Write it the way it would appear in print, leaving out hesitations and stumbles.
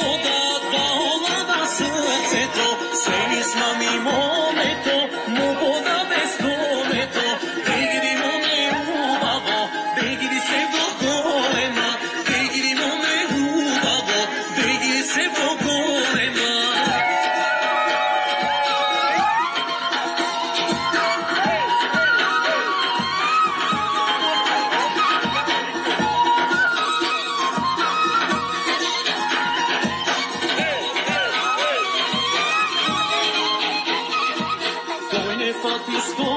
вода да олада срцето, се измами момето, му вода без номето, бегри моме убаво, бегри се до голема, бегри моме убаво, бегри се до голема. Той не пати сто